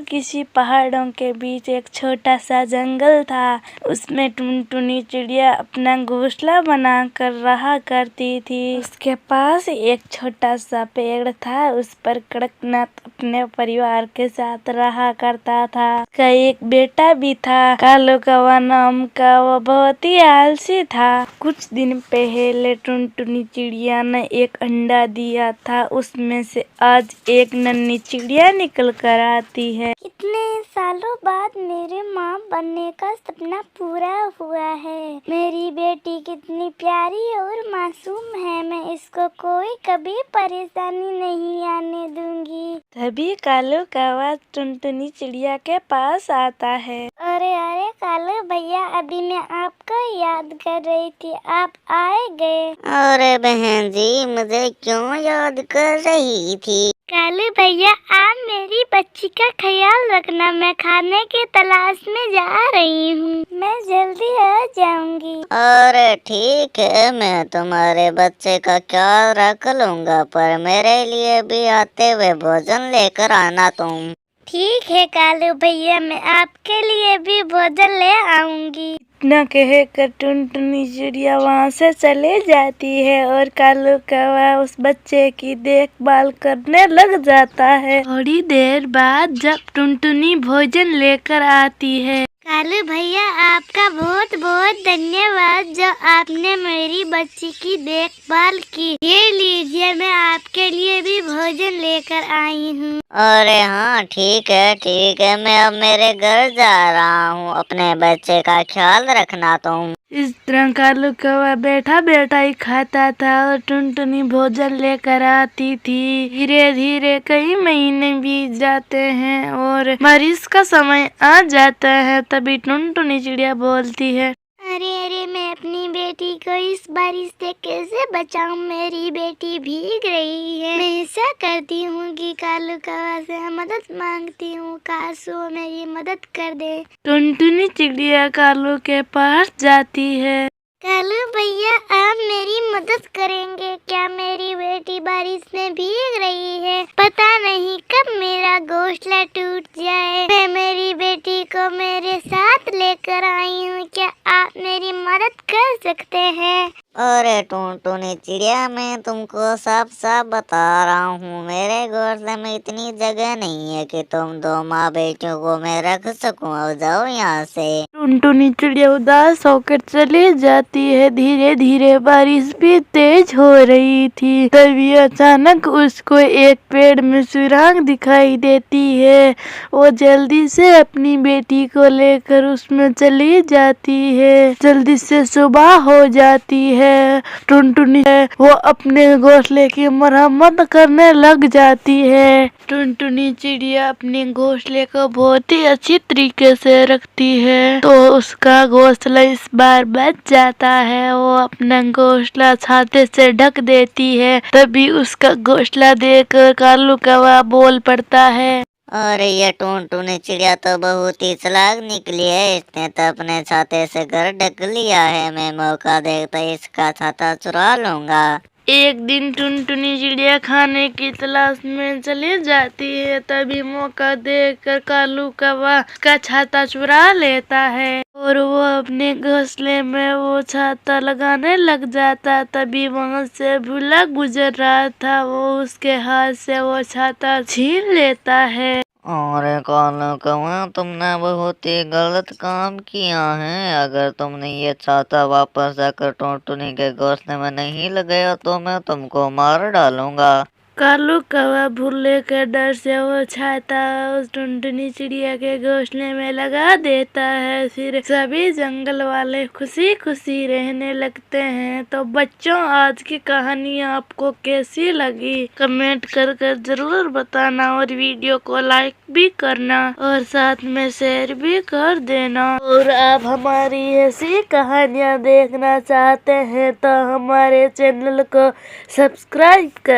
दूर किसी पहाड़ों के बीच एक छोटा सा जंगल था। उसमें टुनटुनी चिड़िया अपना घोंसला बना कर रहा करती थी। उसके पास एक छोटा सा पेड़ था। उस पर कड़कनाथ अपने परिवार के साथ रहा करता था। उसका एक बेटा भी था, कालू कौवा नाम का। वो बहुत ही आलसी था। कुछ दिन पहले टुनटुनी चिड़िया ने एक अंडा दिया था। उसमें से आज एक नन्ही चिड़िया निकल कर आती है। कितने सालों बाद मेरे माँ बनने का सपना पूरा हुआ है। मेरी बेटी कितनी प्यारी और मासूम है। मैं इसको कोई कभी परेशानी नहीं आने दूंगी। तभी कालू कौवा टुनटुनी चिड़िया के पास आता है। अरे अरे कालू भैया, अभी मैं आपको याद कर रही थी, आप आए गए। अरे बहन जी, मुझे क्यों याद कर रही थी? कालू भैया, आप मेरी बच्ची का ख्याल रखना। मैं खाने की तलाश में जा रही हूँ। मैं जल्दी आ जाऊंगी। अरे ठीक है, मैं तुम्हारे बच्चे का ख्याल रख लूंगा, पर मेरे लिए भी आते हुए भोजन लेकर आना तुम। ठीक है कालू भैया, मैं आपके लिए भी भोजन ले आऊंगी। इतना कहकर टुनटुनी चिड़िया वहाँ से चले जाती है और कालू कौवा उस बच्चे की देखभाल करने लग जाता है। थोड़ी देर बाद जब टुनटुनी भोजन लेकर आती है। कालू भैया, आपका बहुत बहुत धन्यवाद जो आपने मेरी बच्ची की देखभाल की। ये लीजिए, मैं आपके लिए भी भोजन लेकर आई हूँ। अरे हाँ ठीक है, मैं अब मेरे घर जा रहा हूँ। अपने बच्चे का ख्याल रखना तुम। इस तरह कालू कौवा बैठा बैठा ही खाता था और टुनटुनी भोजन लेकर आती थी। धीरे धीरे कई महीने बीत जाते हैं और बारिश का समय आ जाता है। तभी टुनटुनी चिड़िया बोलती है, अरे अरे, मैं अपनी बेटी को इस बारिश से कैसे बचाऊं? मेरी बेटी भीग रही है। मैं ऐसा करती हूँ कि कालू कौवा से मदद मांगती हूँ, काश वो मेरी मदद कर दे। टुनटुनी चिड़िया कालू के पास जाती है। कालू भैया, आप मेरी मदद करेंगे क्या? मेरी बेटी बारिश में भीग रही है। पता नहीं कब मेरा घोंसला टूट जाए। मैं मेरी बेटी को मेरे साथ लेकर आई हूँ, क्या आप मेरी मदद कर सकते हैं? अरे टुनटुनी चिड़िया, मैं तुमको साफ साफ बता रहा हूँ, मेरे घोंसले में इतनी जगह नहीं है कि तुम दो माँ बेटियों को मैं रख सकूँ। अब जाओ यहाँ से। टुनटुनी चिड़िया उदास होकर चली जाती है। धीरे धीरे बारिश भी तेज हो रही थी। तभी अचानक उसको एक पेड़ में सुराग दिखाई देती है। वो जल्दी से अपनी बेटी को लेकर उसमें चली जाती है। जल्दी से सुबह हो जाती है। टुनटुनी वो अपने घोंसले की मरम्मत करने लग जाती है। टुनटुनी चिड़िया अपने घोंसले को बहुत ही अच्छी तरीके से रखती है, तो उसका घोंसला इस बार बच जाता है। वो अपना घोंसला छाते से ढक देती है। तभी उसका घोंसला देखकर कालू कौवा बोल पड़ता है, और ये टुनटुनी चिड़िया तो बहुत ही चालाक निकली है। इसने तो अपने छाते से घर ढक लिया है। मैं मौका देखता इसका छाता चुरा लूंगा। एक दिन टुनटुनी चिड़िया खाने की तलाश में चली जाती है। तभी मौका देखकर कालू कौवा का छाता चुरा लेता है और वो अपने घोंसले में वो छाता लगाने लग जाता। तभी वहां से भूला गुजर रहा था, वो उसके हाथ से वो छाता छीन लेता है। और कालू कौवा, तुमने बहुत ही गलत काम किया है। अगर तुमने ये छाता वापस जाकर टुनटुनी के घोंसले में नहीं लगाया तो मैं तुमको मार डालूंगा। कालू कौवा भूले के डर से वो छाता उस टुनटुनी चिड़िया के घोंसले में लगा देता है। फिर सभी जंगल वाले खुशी खुशी रहने लगते हैं। तो बच्चों, आज की कहानी आपको कैसी लगी कमेंट कर जरूर बताना और वीडियो को लाइक भी करना और साथ में शेयर भी कर देना। और आप हमारी ऐसी कहानियाँ देखना चाहते हैं तो हमारे चैनल को सब्सक्राइब कर